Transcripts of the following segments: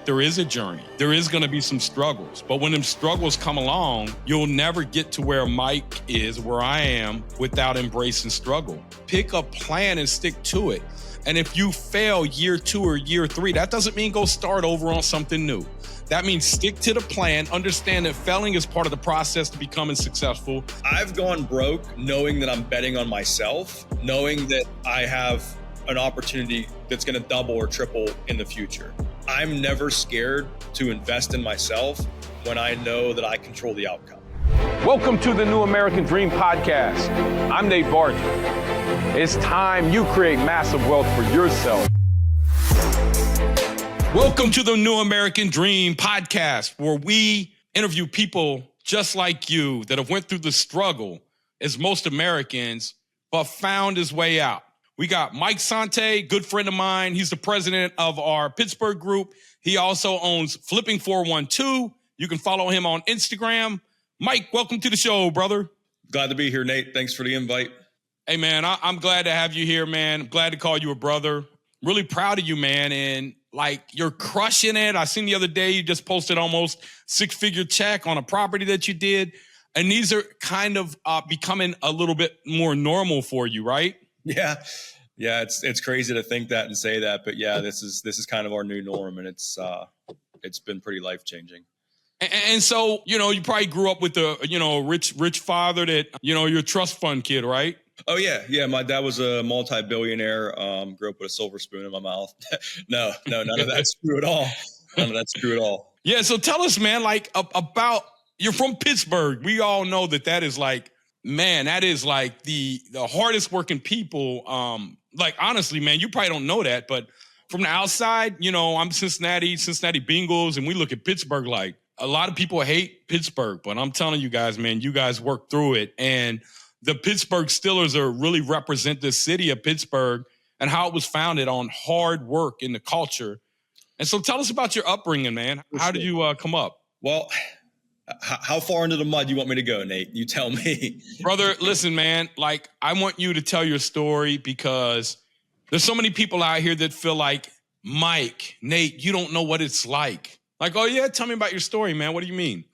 there is a journey. There is going to be some struggles. But when them struggles come along, you'll never get to where Mike is, where I am, without embracing struggle. Pick a plan and stick to it. And if you fail year 2 or year 3, that doesn't mean go start over on something new. That means stick to the plan, understand that failing is part of the process to becoming successful. I've gone broke knowing that I'm betting on myself, knowing that I have an opportunity that's going to double or triple in the future. I'm never scared to invest in myself when I know that I control the outcome. Welcome to the New American Dream Podcast. I'm Nate Barton. It's time you create massive wealth for yourself. Welcome to the New American Dream Podcast, where we interview people just like you that have went through the struggle as most Americans, but found his way out. We got Mike Sante, good friend of mine. He's the president of our Pittsburgh group. He also owns Flipping 412. You can follow him on Instagram. Mike, welcome to the show, brother. Glad to be here, Nate. Thanks for the invite. Hey, man, I'm glad to have you here, man. I'm glad to call you a brother. Really proud of you, man. And you're crushing it. I seen the other day you just posted almost 6-figure check on a property that you did. And these are kind of becoming a little bit more normal for you, right? Yeah. It's crazy to think that and say that, but yeah, this is kind of our new norm, and it's been pretty life-changing. And so, you probably grew up with a, rich father that, you're a trust fund kid, right? Oh, yeah. Yeah, my dad was a multi-billionaire, grew up with a silver spoon in my mouth. No, none of that's true at all. None of that's true at all. Yeah, so tell us, man, about, you're from Pittsburgh. We all know that is that is the hardest working people. Honestly, man, you probably don't know that, but from the outside, I'm Cincinnati Bengals, and we look at Pittsburgh like a lot of people hate Pittsburgh, but I'm telling you guys, man, you guys work through it. And the Pittsburgh Steelers really represent the city of Pittsburgh and how it was founded on hard work in the culture. And so tell us about your upbringing, man. How did you come up? Well, how far into the mud do you want me to go, Nate? You tell me. Brother, listen, man, I want you to tell your story because there's so many people out here that feel like, Mike, Nate, you don't know what it's like. Oh, yeah, tell me about your story, man. What do you mean?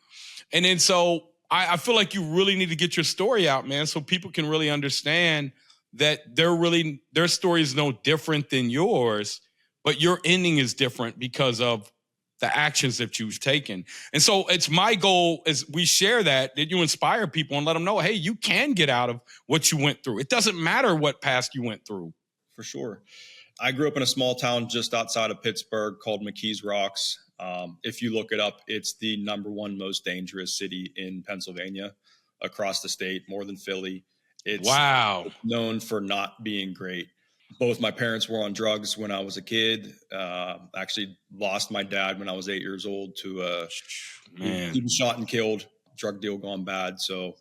And then so I feel like you really need to get your story out, man, so people can really understand that their story is no different than yours, but your ending is different because of the actions that you've taken. And so it's my goal as we share that you inspire people and let them know, hey, you can get out of what you went through. It doesn't matter what past you went through. For sure. I grew up in a small town just outside of Pittsburgh called McKees Rocks. If you look it up, it's the #1 most dangerous city in Pennsylvania across the state, more than Philly. It's known for not being great. Both my parents were on drugs when I was a kid. Actually lost my dad when I was 8 years old to he was shot and killed, drug deal gone bad. So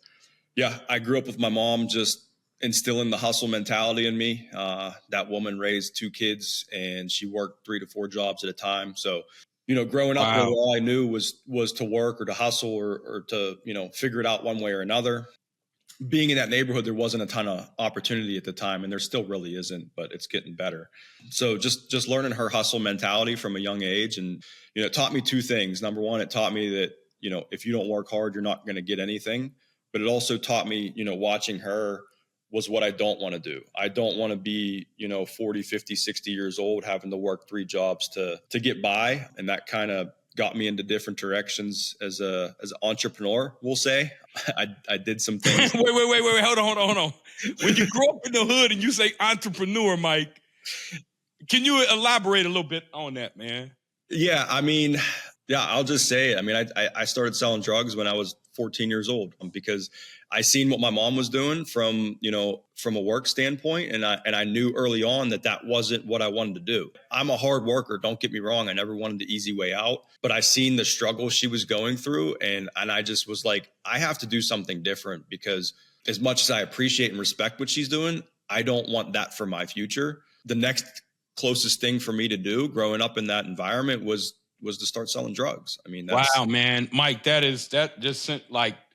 yeah, I grew up with my mom just instilling the hustle mentality in me. That woman raised 2 kids and she worked 3 to 4 jobs at a time. So, growing up, all I knew was to work or to hustle or to, figure it out one way or another. Being in that neighborhood, there wasn't a ton of opportunity at the time, and there still really isn't, but it's getting better. So just learning her hustle mentality from a young age. And, it taught me 2 things. Number one, it taught me that, if you don't work hard, you're not going to get anything. But it also taught me, watching her was what I don't want to do. I don't want to be, 40, 50, 60 years old, having to work 3 jobs to get by. And that kind of got me into different directions as an entrepreneur, we'll say. I did some things. Wait, hold on. When you grow up in the hood and you say entrepreneur, Mike, can you elaborate a little bit on that, man? Yeah, I'll just say it. I started selling drugs when I was 14 years old because I seen what my mom was doing from a work standpoint. And I knew early on that wasn't what I wanted to do. I'm a hard worker. Don't get me wrong. I never wanted the easy way out, but I seen the struggle she was going through. And I just was like, I have to do something different because as much as I appreciate and respect what she's doing, I don't want that for my future. The next closest thing for me to do growing up in that environment was to start selling drugs. Wow, man. Mike, that just sent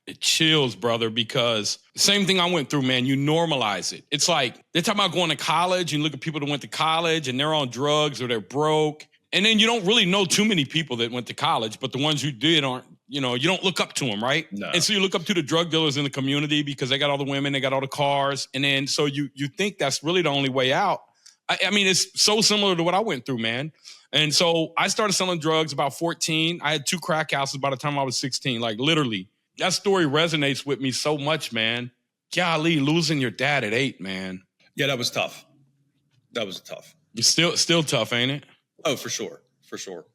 it chills, brother, because the same thing I went through, man, you normalize it. It's like they're talking about going to college and look at people that went to college and they're on drugs or they're broke. And then you don't really know too many people that went to college, but the ones who did aren't, you don't look up to them, right? No. And so you look up to the drug dealers in the community because they got all the women, they got all the cars. And then so you think that's really the only way out. I mean, it's so similar to what I went through, man. And so I started selling drugs about 14. I had 2 crack houses by the time I was 16, like literally. That story resonates with me so much, man. Golly, losing your dad at 8, man. Yeah, that was tough. That was tough. It's still tough, ain't it? Oh, for sure. For sure.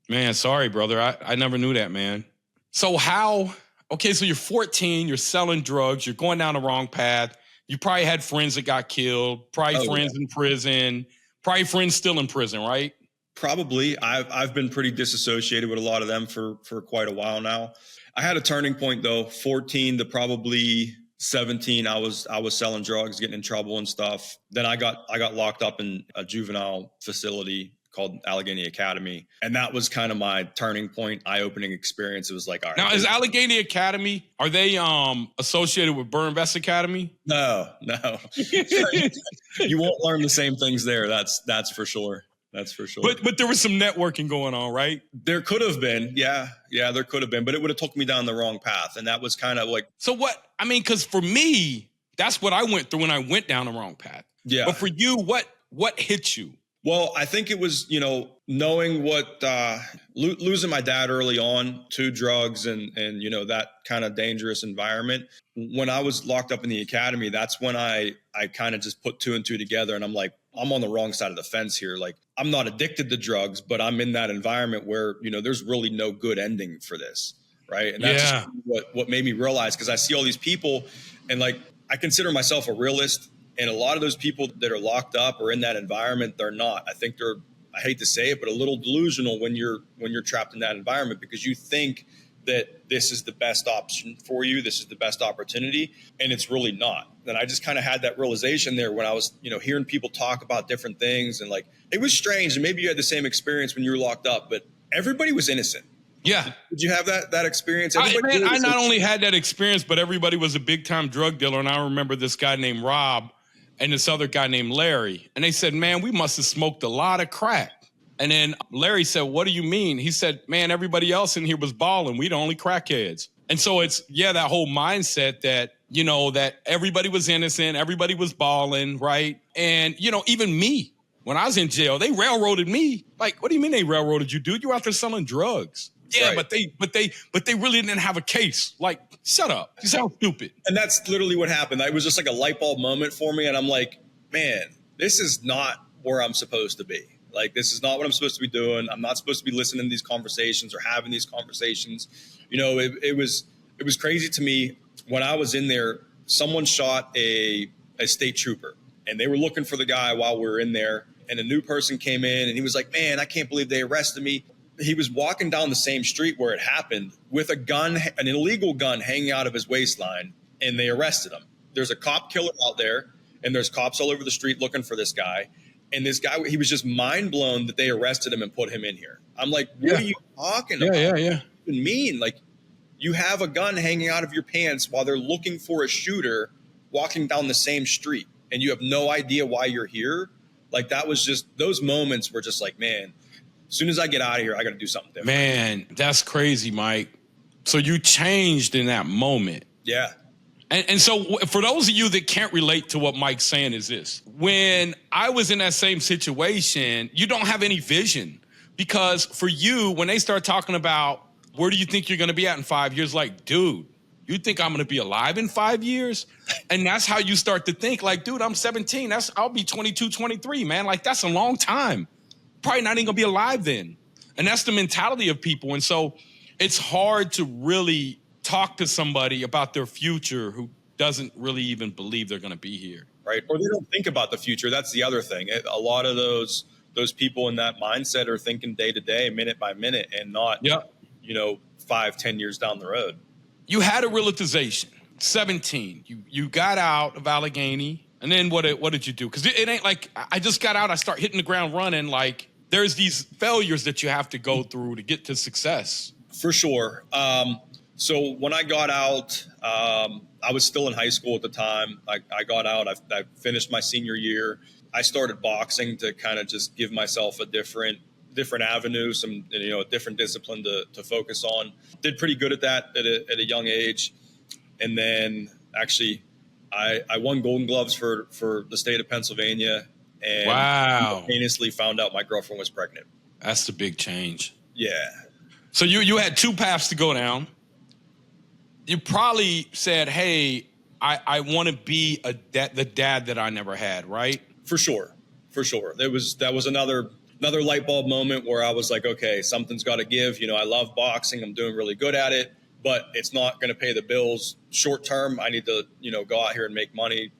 Man, sorry, brother. I never knew that, man. So so you're 14, you're selling drugs, you're going down the wrong path. You probably had friends that got killed, probably friends in prison, probably friends still in prison, right? Probably. I've been pretty disassociated with a lot of them for quite a while now. I had a turning point though, 14 to probably 17. I was selling drugs, getting in trouble and stuff. Then I got locked up in a juvenile facility called Allegheny Academy. And that was kind of my turning point, eye-opening experience. It was like, all right. Now, is Allegheny Academy, are they associated with Burn Vest Academy? No. You won't learn the same things there. That's for sure. That's for sure. But there was some networking going on, right? There could have been. Yeah, there could have been. But it would have took me down the wrong path. And that was kind of like. So what, I mean, because for me, that's what I went through when I went down the wrong path. Yeah. But for you, what hit you? Well, I think it was, knowing what, losing my dad early on to drugs and that kind of dangerous environment. When I was locked up in the academy, that's when I kind of just put 2 and 2 together. And I'm like, I'm on the wrong side of the fence here. Like, I'm not addicted to drugs, but I'm in that environment where, there's really no good ending for this. Right. And that's just what made me realize, because I see all these people and like, I consider myself a realist. And a lot of those people that are locked up or in that environment, they're not. I think they're, I hate to say it, but a little delusional when you're trapped in that environment, because you think that this is the best option for you. This is the best opportunity. And it's really not. And I just kind of had that realization there when I was, hearing people talk about different things. And like, it was strange. And maybe you had the same experience when you were locked up, but everybody was innocent. Yeah. Did you have that experience? I not only had that experience, but everybody was a big time drug dealer. And I remember this guy named Rob and this other guy named Larry. And they said, man, we must have smoked a lot of crack. And then Larry said, what do you mean? He said, man, everybody else in here was balling. We the only crackheads. And so it's, that whole mindset that, that everybody was innocent, everybody was balling, right? And, even me, when I was in jail, they railroaded me. Like, what do you mean they railroaded you, dude? You were out there selling drugs. Yeah, right. but they really didn't have a case. Like, shut up. You sound stupid. And that's literally what happened. It was just like a light bulb moment for me. And I'm like, man, this is not where I'm supposed to be. Like, this is not what I'm supposed to be doing. I'm not supposed to be listening to these conversations or having these conversations. It was crazy to me when I was in there. Someone shot a state trooper and they were looking for the guy while we were in there. And a new person came in and he was like, man, I can't believe they arrested me. He was walking down the same street where it happened with a gun, an illegal gun hanging out of his waistline, and they arrested him. There's a cop killer out there, and there's cops all over the street looking for this guy. And this guy, he was just mind blown that they arrested him and put him in here. I'm like, what are you talking about? Yeah. What do you mean? Like, you have a gun hanging out of your pants while they're looking for a shooter walking down the same street, and you have no idea why you're here. Like, that was just, those moments were just like, man, as soon as I get out of here, I got to do something different. Man, that's crazy, Mike. So you changed in that moment. Yeah. And so for those of you that can't relate to what Mike's saying is this. When I was in that same situation, you don't have any vision. Because for you, when they start talking about where do you think you're going to be at in 5 years, like, dude, you think I'm going to be alive in 5 years? And that's how you start to think, like, dude, I'm 17. I'll be 22, 23, man. Like, that's a long time. Probably not even gonna be alive then. And that's the mentality of people. And so it's hard to really talk to somebody about their future who doesn't really even believe they're gonna be here. Right. Or they don't think about the future. That's the other thing. A lot of those people in that mindset are thinking day to day, minute by minute, and not, 5-10 years down the road. You had a realization, 17. You got out of Allegheny. And then what did you do? Because it ain't like I just got out, I start hitting the ground running. Like, there's these failures that you have to go through to get to success. For sure. So when I got out, I was still in high school at the time. I got out. I finished my senior year. I started boxing to kind of just give myself a different different avenue, some, a different discipline to focus on. Did pretty good at that at a young age. And then actually I won Golden Gloves for the state of Pennsylvania, and wow, simultaneously found out my girlfriend was pregnant. That's the big change. Yeah. So you had two paths to go down. You probably said, hey, I want to be the dad that I never had, right? For sure. That was another light bulb moment where I was like, okay, something's got to give. I love boxing. I'm doing really good at it, but it's not going to pay the bills short term. I need to, go out here and make money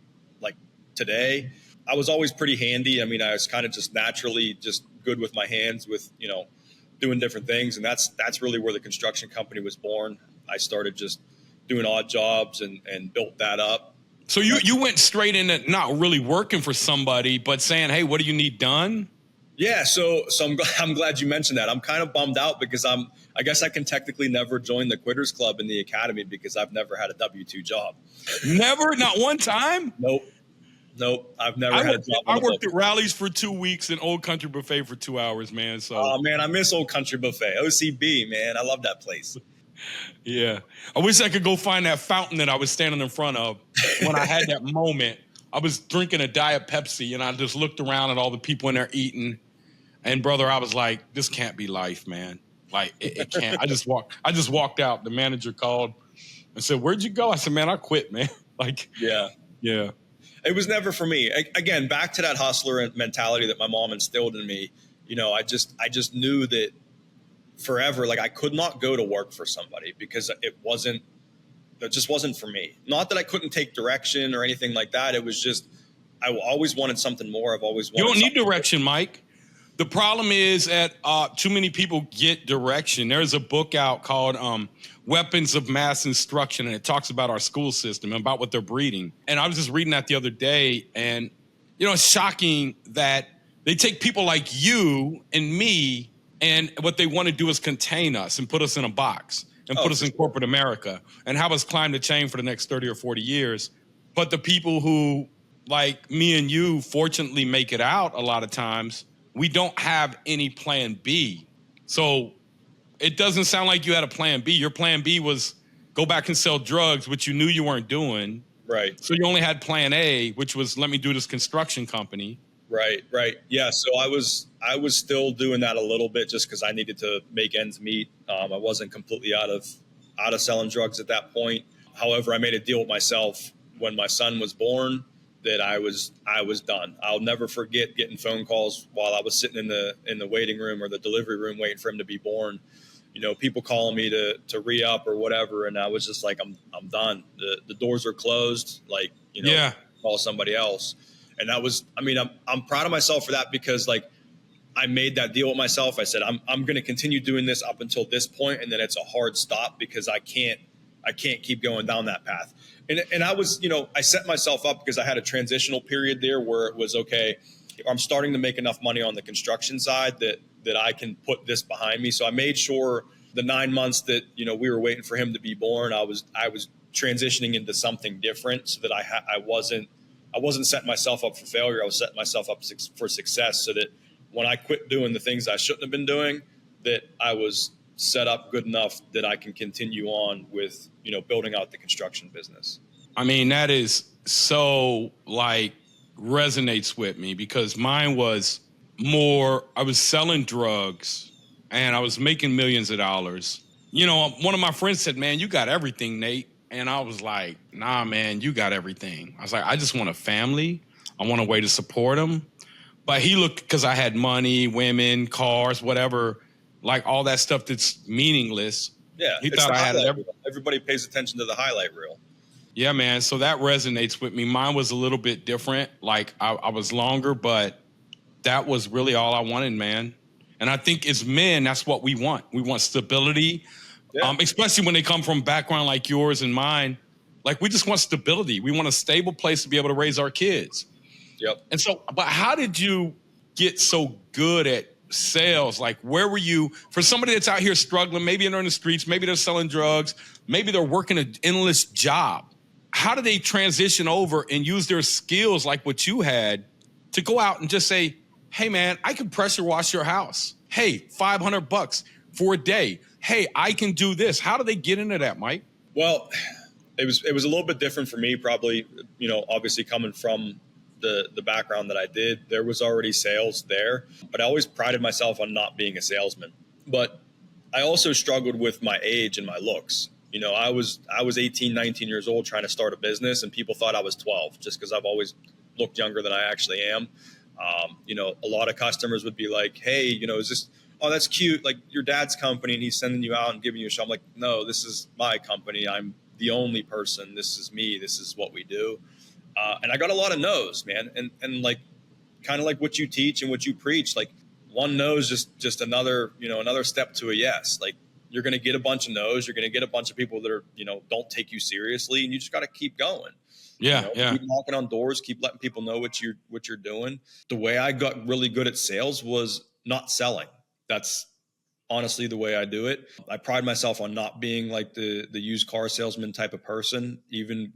like today. I was always pretty handy. I mean, I was kind of just naturally just good with my hands with, doing different things. And that's really where the construction company was born. I started just doing odd jobs and built that up. So you went straight into not really working for somebody, but saying, hey, what do you need done? Yeah. So I'm glad you mentioned that. I'm kind of bummed out because I guess I can technically never join the Quitters Club in the academy because I've never had a W-2 job. Never? Not one time? Nope. I've never had a job. I worked at Rallies for 2 weeks and Old Country Buffet for 2 hours, man. So. Oh, man, I miss Old Country Buffet. OCB, man. I love that place. Yeah. I wish I could go find that fountain that I was standing in front of when I had that moment. I was drinking a Diet Pepsi, and I just looked around at all the people in there eating. And, brother, I was like, this can't be life, man. Like, it can't. I just walked out. The manager called and said, where'd you go? I said, man, I quit, man. Like, yeah. It was never for me. Again, back to that hustler mentality that my mom instilled in me. I just knew that forever, like I could not go to work for somebody because it just wasn't for me. Not that I couldn't take direction or anything like that. It was just, I always wanted something more. I've always wanted. You don't need direction, Mike. The problem is that too many people get direction. There's a book out called Weapons of Mass Instruction, and it talks about our school system and about what they're breeding. And I was just reading that the other day, and, it's shocking that they take people like you and me, and what they want to do is contain us and put us in a box and put us in corporate America and have us climb the chain for the next 30 or 40 years. But the people who, like me and you, fortunately make it out a lot of times, we don't have any plan B. So it doesn't sound like you had a plan B. Your plan B was go back and sell drugs, which you knew you weren't doing. Right. So you only had plan A, which was let me do this construction company. Right. Yeah. So I was still doing that a little bit just because I needed to make ends meet. I wasn't completely out of selling drugs at that point. However, I made a deal with myself when my son was born that I was done. I'll never forget getting phone calls while I was sitting in the waiting room or the delivery room waiting for him to be born. People calling me to re-up or whatever, and I was just like, I'm done. The doors are closed. Like, call somebody else. And that was, I'm proud of myself for that because like I made that deal with myself. I said, I'm going to continue doing this up until this point, and then it's a hard stop because I can't keep going down that path. And I was, I set myself up because I had a transitional period there where it was, okay, I'm starting to make enough money on the construction side that I can put this behind me. So I made sure the 9 months that, we were waiting for him to be born, I was transitioning into something different so that I wasn't setting myself up for failure. I was setting myself up for success so that when I quit doing the things I shouldn't have been doing, that I was set up good enough that I can continue on with, building out the construction business. That is so like resonates with me because mine was more, I was selling drugs and I was making millions of dollars. One of my friends said, man, you got everything, Nate. And I was like, nah, man, you got everything. I was like, I just want a family. I want a way to support them. But he looked, because I had money, women, cars, whatever, like all that stuff that's meaningless. Yeah, he thought I had it. Everybody pays attention to the highlight reel. Yeah, man. So that resonates with me. Mine was a little bit different. Like I was longer, but that was really all I wanted, man. And I think as men, that's what we want. We want stability. Yeah. Especially when they come from background like yours and mine. Like we just want stability. We want a stable place to be able to raise our kids. Yep. And so, but how did you get so good at sales? Like where were you for somebody that's out here struggling? Maybe they're in the streets, maybe they're selling drugs, maybe they're working an endless job. How do they transition over and use their skills like what you had to go out and just say, hey man, I can pressure wash your house. hey, $500 for a day. Hey, I can do this. How do they get into that, Mike? Well, it was a little bit different for me, probably, obviously coming from the background that I did. There was already sales there, but I always prided myself on not being a salesman. But I also struggled with my age and my looks. I was 18, 19 years old trying to start a business, and people thought I was 12 just because I've always looked younger than I actually am. A lot of customers would be like, hey, is this, oh, that's cute, like your dad's company and he's sending you out and giving you a show. I'm like, no, this is my company. I'm the only person. This is me. This is what we do. And I got a lot of no's, man. And like, kind of like what you teach and what you preach, like one no is just another step to a yes. Like, you're going to get a bunch of no's. You're going to get a bunch of people that are, don't take you seriously, and you just got to keep going. Yeah. Keep knocking on doors, keep letting people know what you're doing. The way I got really good at sales was not selling. That's honestly the way I do it. I pride myself on not being like the used car salesman type of person. Even,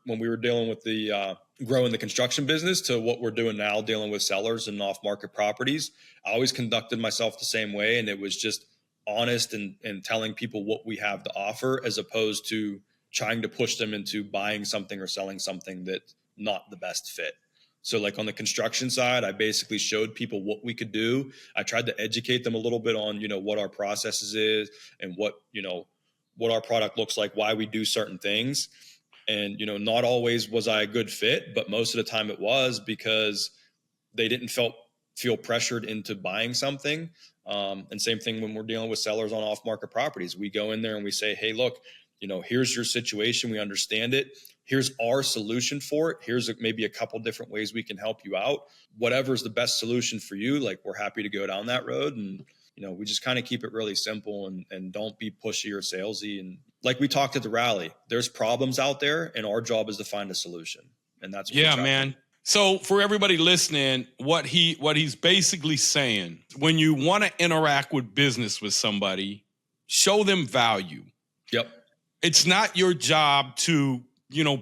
when we were dealing with the growing the construction business to what we're doing now, dealing with sellers and off-market properties, I always conducted myself the same way. And it was just honest and telling people what we have to offer, as opposed to trying to push them into buying something or selling something that's not the best fit. So like on the construction side, I basically showed people what we could do. I tried to educate them a little bit on, what our processes is and what our product looks like, why we do certain things. And, not always was I a good fit, but most of the time it was, because they didn't feel pressured into buying something. And same thing when we're dealing with sellers on off-market properties. We go in there and we say, hey, look, here's your situation. We understand it. Here's our solution for it. Here's maybe a couple different ways we can help you out. Whatever's the best solution for you, like, we're happy to go down that road. And, we just kind of keep it really simple and don't be pushy or salesy. And like we talked at the rally, there's problems out there, and our job is to find a solution. And that's what man. So for everybody listening, what he's basically saying, when you want to interact with business with somebody, show them value. Yep. It's not your job to,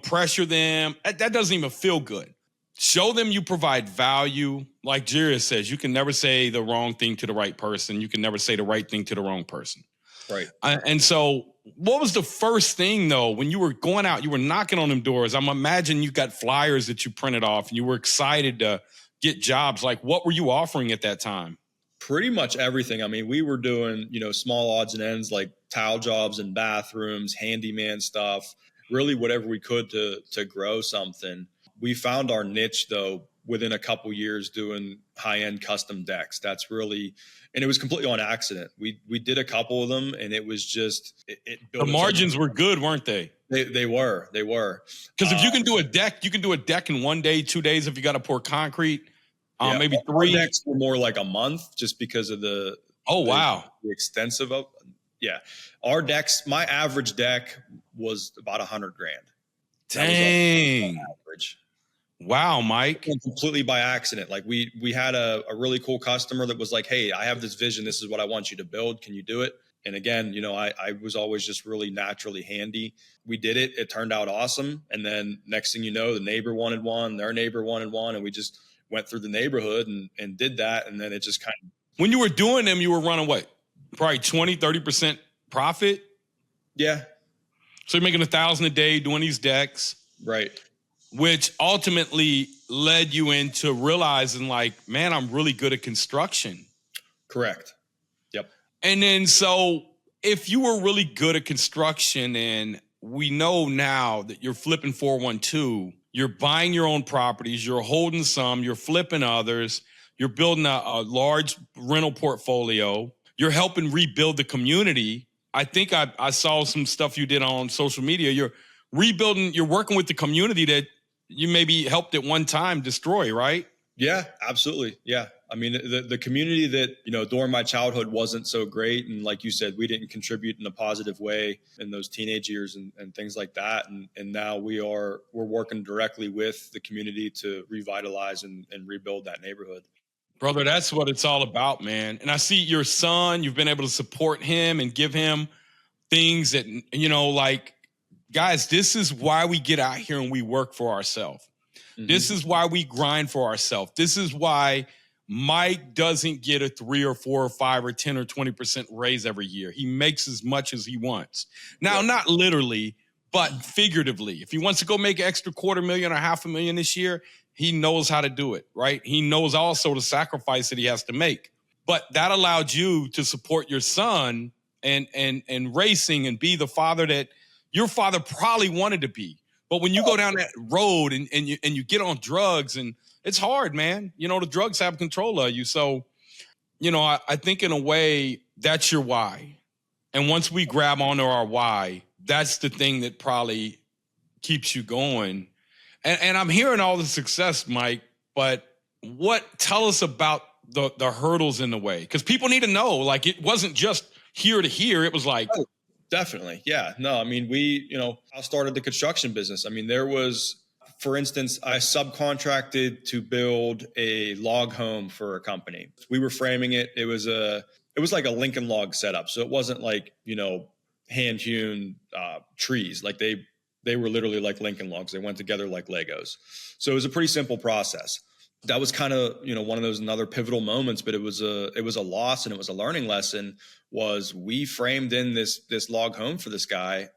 pressure them. That doesn't even feel good. Show them you provide value. Like Jerry says, you can never say the wrong thing to the right person. You can never say the right thing to the wrong person. Right. And so what was the first thing, though, when you were going out, you were knocking on them doors? I'm imagining you got flyers that you printed off and you were excited to get jobs. Like, what were you offering at that time? Pretty much everything. I mean, we were doing, small odds and ends, like tile jobs and bathrooms, handyman stuff, really whatever we could to grow something. We found our niche, though, within a couple years doing high-end custom decks. That's really, and it was completely on accident. We did a couple of them, and it was just, it built. The margins were good, weren't they? They were. Because if you can do a deck, you can do a deck in 1 day, 2 days if you got to pour concrete. Maybe three. Our decks were more like a month, just because of the extensive of. Yeah, our decks. My average deck was about $100,000. Dang. Average. Wow, Mike. And completely by accident. Like we had a really cool customer that was like, hey, I have this vision. This is what I want you to build. Can you do it? And again, I was always just really naturally handy. We did it. It turned out awesome. And then next thing you know, the neighbor wanted one, their neighbor wanted one. And we just went through the neighborhood and did that. And then it just kind of. When you were doing them, you were running what? Probably 20, 30% profit? Yeah. So you're making $1,000 a day doing these decks. Right. Which ultimately led you into realizing, like, man, I'm really good at construction. Correct. Yep. And then, so if you were really good at construction, and we know now that you're flipping 412, you're buying your own properties, you're holding some, you're flipping others, you're building a large rental portfolio, you're helping rebuild the community. I think I saw some stuff you did on social media. You're rebuilding, you're working with the community that you maybe helped at one time destroy, right? Yeah, absolutely. Yeah. I mean, the community that, during my childhood wasn't so great. And like you said, we didn't contribute in a positive way in those teenage years and things like that. And now we're working directly with the community to revitalize and rebuild that neighborhood. Brother, that's what it's all about, man. And I see your son, you've been able to support him and give him things that, like, guys, this is why we get out here and we work for ourselves. Mm-hmm. This is why we grind for ourselves. This is why Mike doesn't get a 3 or 4 or 5 or 10 or 20% raise every year. He makes as much as he wants. Now, not literally, but figuratively. If he wants to go make an extra $250,000 or $500,000 this year, he knows how to do it, right? He knows also the sacrifice that he has to make. But that allowed you to support your son and racing and be the father that your father probably wanted to be. But when you go down that road and you get on drugs, and it's hard, man. You know, the drugs have control of you. So, you know, I think in a way that's your why. And once we grab onto our why, that's the thing that probably keeps you going. And I'm hearing all the success, Mike, but tell us about the hurdles in the way? Because people need to know, like, it wasn't just here to here. It was like, oh, definitely. Yeah. No, I mean, I started the construction business. I mean, there was, for instance, I subcontracted to build a log home for a company. We were framing it. It was like a Lincoln log setup. So it wasn't like, hand hewn trees. Like they were literally like Lincoln logs. They went together like Legos. So it was a pretty simple process. That was kind of, one of those another pivotal moments, but it was a loss and it was a learning lesson. Was we framed in this log home for this guy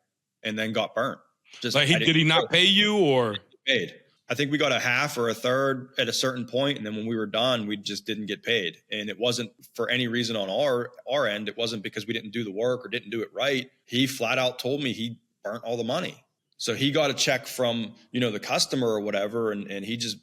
and then got burnt. Just like did he not pay you or paid? I think we got a half or a third at a certain point, and then when we were done, we just didn't get paid. And it wasn't for any reason on our end. It wasn't because we didn't do the work or didn't do it right. He flat out told me he burnt all the money. So he got a check from, the customer or whatever, and he just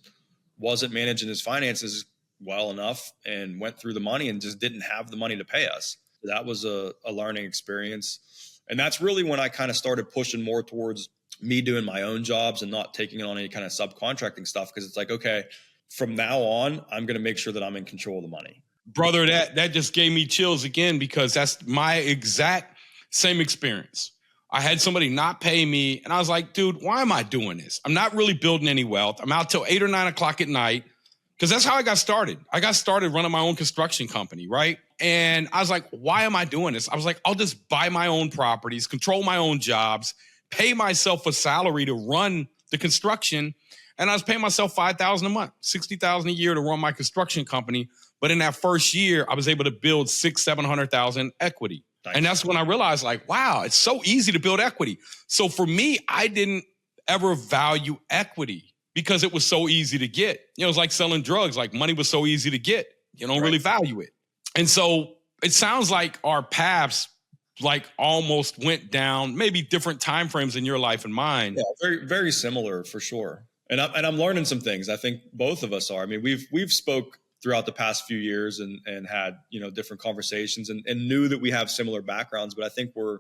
wasn't managing his finances well enough and went through the money and just didn't have the money to pay us. That was a learning experience. And that's really when I kind of started pushing more towards me doing my own jobs and not taking on any kind of subcontracting stuff. Cause it's like, okay, from now on, I'm going to make sure that I'm in control of the money. Brother, that just gave me chills again, because that's my exact same experience. I had somebody not pay me and I was like, dude, why am I doing this? I'm not really building any wealth. I'm out till 8 or 9 o'clock at night. Cause that's how I got started. I got started running my own construction company. Right. And I was like, why am I doing this? I was like, I'll just buy my own properties, control my own jobs, pay myself a salary to run the construction. And I was paying myself $5,000 a month, $60,000 a year to run my construction company. But in that first year, I was able to build $600,000-700,000 equity. Nice. And that's when I realized, like, wow, it's so easy to build equity. So for me, I didn't ever value equity because it was so easy to get. It was like selling drugs. Like, money was so easy to get. You don't really value it. And so it sounds like our paths like almost went down, maybe different time frames in your life and mine. Yeah, very, very similar for sure. And I'm learning some things. I think both of us are. I mean, we've spoke throughout the past few years and had, different conversations and knew that we have similar backgrounds, but I think we're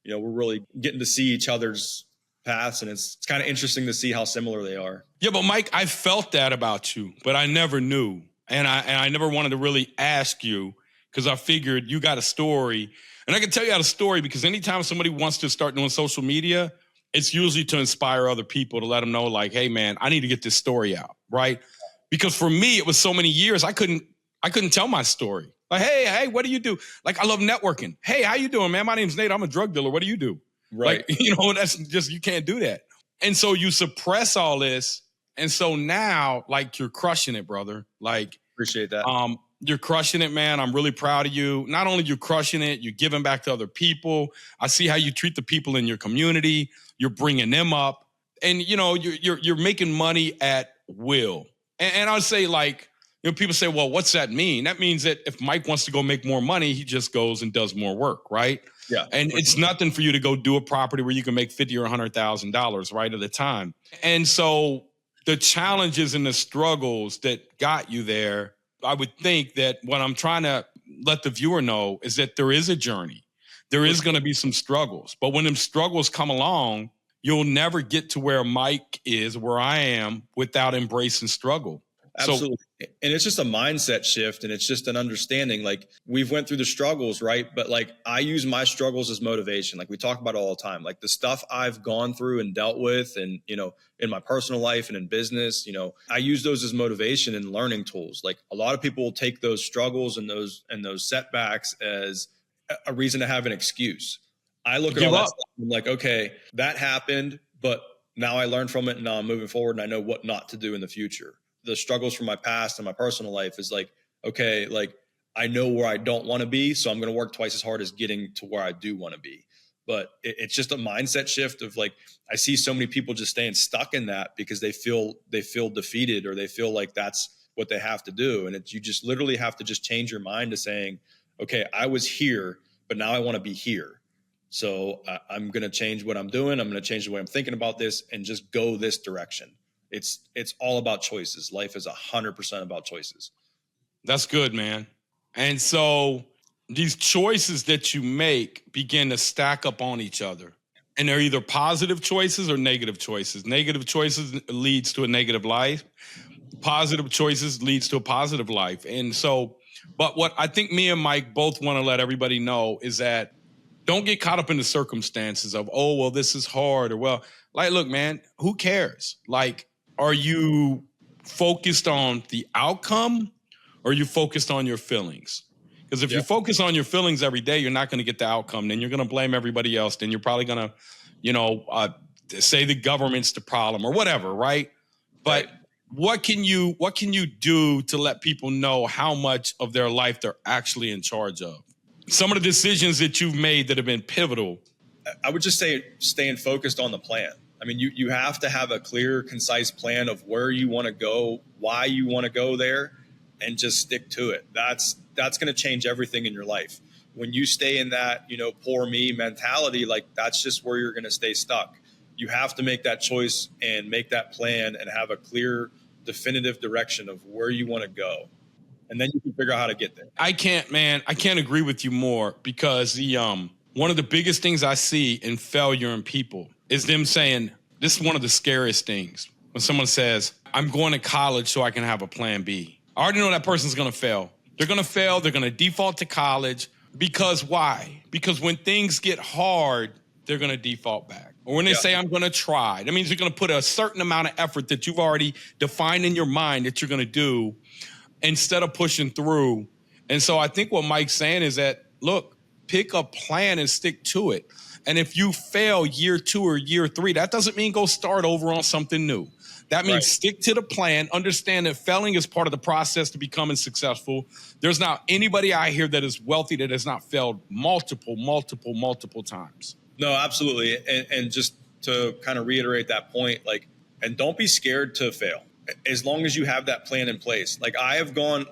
really getting to see each other's paths, and it's kind of interesting to see how similar they are. Yeah, but Mike, I felt that about you, but I never knew. And I never wanted to really ask you because I figured you got a story. And I can tell you out a story because anytime somebody wants to start doing social media, it's usually to inspire other people, to let them know, like, hey, man, I need to get this story out, right? Because for me, it was so many years, I couldn't tell my story. Like, hey, what do you do? Like, I love networking. Hey, how you doing, man? My name's Nate. I'm a drug dealer. What do you do? Right. Like, that's just, you can't do that. And so you suppress all this. And so now, like, you're crushing it, brother. Like, appreciate that. You're crushing it, man. I'm really proud of you. Not only you're crushing it, you're giving back to other people. I see how you treat the people in your community. You're bringing them up, and you're making money at will. And I would say, like, people say, well, what's that mean? That means that if Mike wants to go make more money, he just goes and does more work, right? Yeah. And it's nothing for you to go do a property where you can make $50,000 or $100,000 right at a time. And so the challenges and the struggles that got you there, I would think that what I'm trying to let the viewer know is that there is a journey. There is going to be some struggles. But when them struggles come along, you'll never get to where Mike is, where I am, without embracing struggle. Absolutely. And it's just a mindset shift, and it's just an understanding. Like, we've went through the struggles, right? But like, I use my struggles as motivation. Like we talk about all the time, like the stuff I've gone through and dealt with, and, in my personal life and in business, I use those as motivation and learning tools. Like, a lot of people will take those struggles and those setbacks as a reason to have an excuse. I look at all that stuff and I'm like, okay, that happened, but now I learned from it, and now I'm moving forward and I know what not to do in the future. The struggles from my past and my personal life is like, okay, like I know where I don't want to be, so I'm going to work twice as hard as getting to where I do want to be. But it's just a mindset shift of like, I see so many people just staying stuck in that because they feel defeated, or they feel like that's what they have to do. And it's, you just literally have to just change your mind to saying, okay, I was here, but now I want to be here. So I'm going to change what I'm doing. I'm going to change the way I'm thinking about this and just go this direction. It's all about choices. Life is 100% about choices. That's good, man. And so these choices that you make begin to stack up on each other. And they're either positive choices or negative choices. Negative choices leads to a negative life. Positive choices leads to a positive life. And so, but what I think me and Mike both want to let everybody know is that don't get caught up in the circumstances of, oh, well, this is hard, or well, like, look, man, who cares? Like, are you focused on the outcome, or are you focused on your feelings? Because if you focus on your feelings every day, you're not going to get the outcome. Then you're going to blame everybody else. Then you're probably going to, say the government's the problem or whatever, right? But what can you do to let people know how much of their life they're actually in charge of? Some of the decisions that you've made that have been pivotal. I would just say staying focused on the plan. I mean, you have to have a clear, concise plan of where you want to go, why you want to go there, and just stick to it. That's going to change everything in your life. When you stay in that, poor me mentality, like that's just where you're going to stay stuck. You have to make that choice and make that plan and have a clear, definitive direction of where you want to go. And then you can figure out how to get there. I can't agree with you more, because one of the biggest things I see in failure in people is them saying, this is one of the scariest things. When someone says, I'm going to college so I can have a plan B. I already know that person's going to fail. They're going to fail. They're going to default to college. Because why? Because when things get hard, they're going to default back. Or when they say, I'm going to try, that means you're going to put a certain amount of effort that you've already defined in your mind that you're going to do instead of pushing through. And so I think what Mike's saying is that, look, pick a plan and stick to it. And if you fail year 2 or year 3, that doesn't mean go start over on something new. That means stick to the plan, understand that failing is part of the process to becoming successful. There's not anybody out here that is wealthy that has not failed multiple times. No, absolutely. And just to kind of reiterate that point, like, and don't be scared to fail as long as you have that plan in place. Like I've gone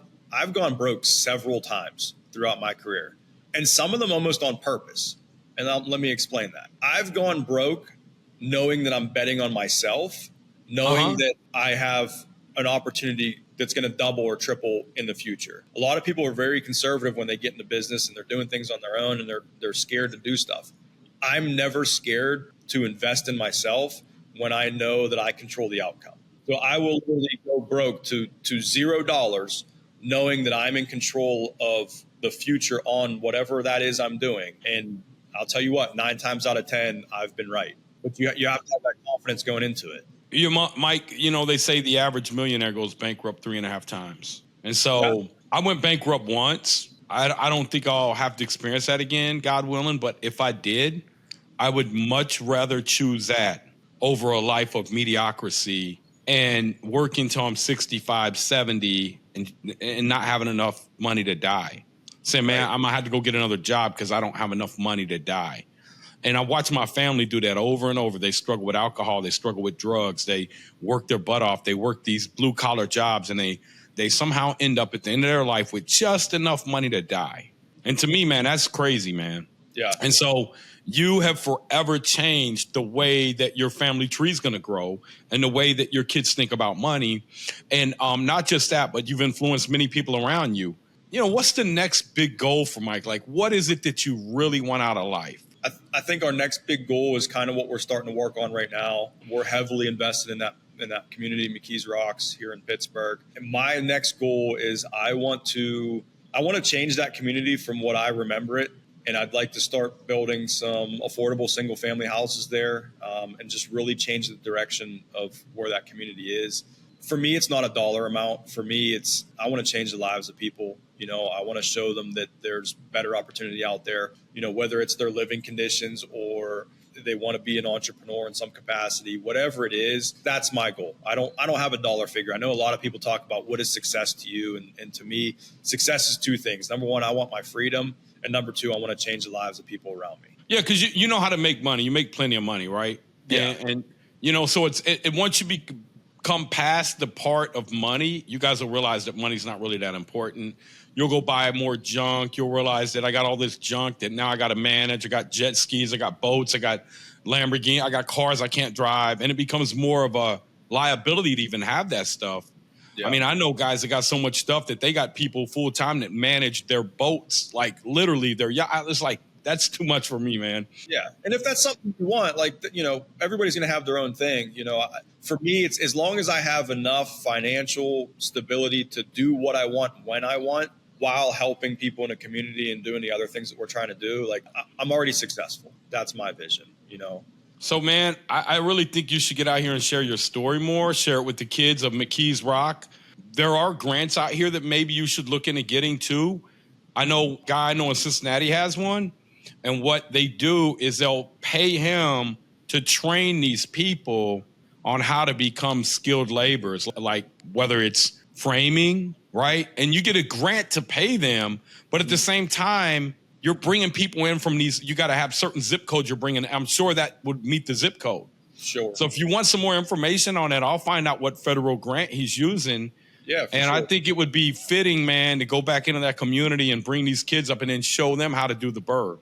broke several times throughout my career, and some of them almost on purpose. And let me explain that. I've gone broke knowing that I'm betting on myself, knowing that I have an opportunity that's going to double or triple in the future. A lot of people are very conservative when they get into business and they're doing things on their own and they're scared to do stuff. I'm never scared to invest in myself when I know that I control the outcome. So I will literally go broke to $0, knowing that I'm in control of the future on whatever that is I'm doing. And I'll tell you what, 9 times out of 10, I've been right. But you have to have that confidence going into it. Mike, they say the average millionaire goes bankrupt 3.5 times. And so I went bankrupt once. I don't think I'll have to experience that again, God willing. But if I did, I would much rather choose that over a life of mediocrity and working till I'm 65, 70 and not having enough money to die. Say, man, I'm going to have to go get another job because I don't have enough money to die. And I watch my family do that over and over. They struggle with alcohol. They struggle with drugs. They work their butt off. They work these blue-collar jobs, and they somehow end up at the end of their life with just enough money to die. And to me, man, that's crazy, man. Yeah. And so you have forever changed the way that your family tree is going to grow and the way that your kids think about money. And not just that, but you've influenced many people around you. What's the next big goal for Mike? Like, what is it that you really want out of life? I think our next big goal is kind of what we're starting to work on right now. We're heavily invested in that community, McKees Rocks here in Pittsburgh. And my next goal is I want to change that community from what I remember it. And I'd like to start building some affordable single family houses there, and just really change the direction of where that community is. For me, it's not a dollar amount. For me, I want to change the lives of people. I want to show them that there's better opportunity out there, whether it's their living conditions or they want to be an entrepreneur in some capacity, whatever it is, that's my goal. I don't have a dollar figure. I know a lot of people talk about what is success to you. And to me, success is two things. Number one, I want my freedom. And number two, I want to change the lives of people around me. Yeah, because you know how to make money. You make plenty of money, right? Yeah. And you know, so once you come past the part of money, you guys will realize that money's not really that important. You'll go buy more junk. You'll realize that I got all this junk that now I got to manage. I got jet skis. I got boats. I got Lamborghini. I got cars I can't drive. And it becomes more of a liability to even have that stuff. Yeah. I mean, I know guys that got so much stuff that they got people full time that manage their boats, like literally their yacht. It's like, that's too much for me, man. Yeah. And if that's something you want, like, you know, everybody's going to have their own thing. You know, for me, it's as long as I have enough financial stability to do what I want when I want, while helping people in a community and doing the other things that we're trying to do, like, I'm already successful. That's my vision, you know? So, man, I really think you should get out here and share your story more, share it with the kids of McKees Rock. There are grants out here that maybe you should look into getting too. I know a guy I know in Cincinnati has one, and what they do is they'll pay him to train these people on how to become skilled laborers, like whether it's framing, right? And you get a grant to pay them, but at the same time, you're bringing people in from these, you got to have certain zip codes you're bringing. I'm sure that would meet the zip code. Sure. So if you want some more information on that, I'll find out what federal grant he's using. Yeah, and sure. I think it would be fitting, man, to go back into that community and bring these kids up and then show them how to do the burr.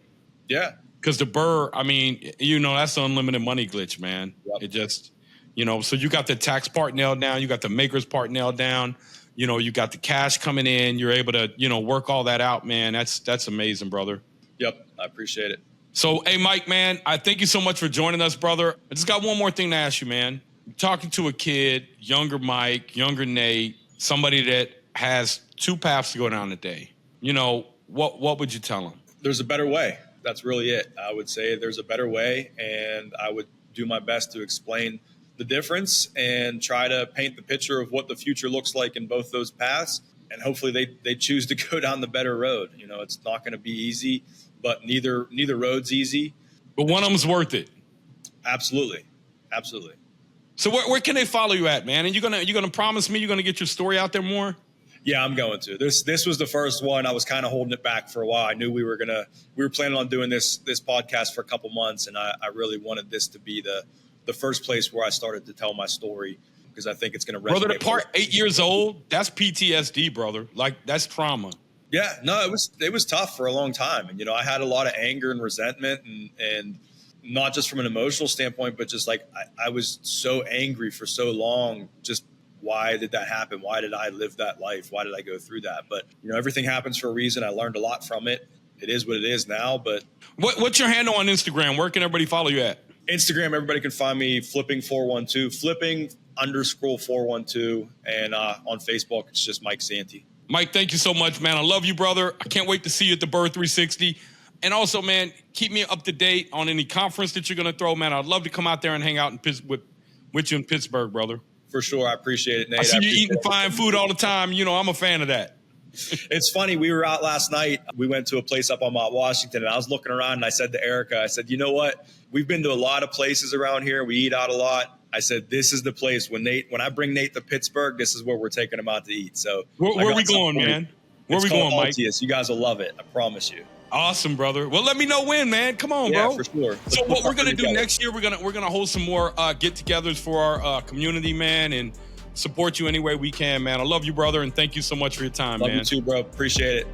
Yeah. Because the burr, I mean, you know, that's the unlimited money glitch, man. Yep. It just, you know, so you got the tax part nailed down. You got the maker's part nailed down. You know, you got the cash coming in. You're able to, you know, work all that out, man. That's amazing, brother. Yep. I appreciate it. So, hey, Mike, man, I thank you so much for joining us, brother. I just got one more thing to ask you, man. I'm talking to a kid, younger Mike, younger Nate, somebody that has two paths to go down today. You know, what would you tell them? There's a better way. That's really it. I would say there's a better way, and I would do my best to explain the difference and try to paint the picture of what the future looks like in both those paths. And hopefully they choose to go down the better road. You know, it's not going to be easy, but neither road's easy. But one of them's worth it. Absolutely. Absolutely. So where can they follow you at, man? And you're gonna promise me you're gonna get your story out there more? Yeah, I'm going to. This was the first one. I was kind of holding it back for a while. I knew we were planning on doing this podcast for a couple months, and I really wanted this to be the first place where I started to tell my story, because I think it's going to resonate. Brother, the part 8 years old, that's PTSD, brother. Like, that's trauma. Yeah, no, it was tough for a long time. And, you know, I had a lot of anger and resentment, and not just from an emotional standpoint, but just like I was so angry for so long. Just why did that happen? Why did I live that life? Why did I go through that? But, you know, everything happens for a reason. I learned a lot from it. It is what it is now. But what's your handle on Instagram? Where can everybody follow you at? Instagram, everybody can find me flipping412, flipping_412. And on Facebook, it's just Mike Sante. Mike, thank you so much, man. I love you, brother. I can't wait to see you at the Burr 360. And also, man, keep me up to date on any conference that you're going to throw, man. I'd love to come out there and hang out with you in Pittsburgh, brother. For sure. I appreciate it, Nate. I see you eating fine food all the time. You know, I'm a fan of that. It's funny. We were out last night. We went to a place up on Mount Washington, and I was looking around, and I said to Erica, I said, you know what? We've been to a lot of places around here. We eat out a lot. I said, this is the place when I bring Nate to Pittsburgh, this is where we're taking him out to eat. So where are we going, man? Where are we going, Mike? You guys will love it. I promise you. Awesome, brother. Well, let me know when, man. Come on, yeah, bro. For sure. So what we're gonna do next year, we're gonna hold some more get-togethers for our community, man, and support you any way we can, man. I love you, brother, and thank you so much for your time, man. Love you too, bro. Appreciate it.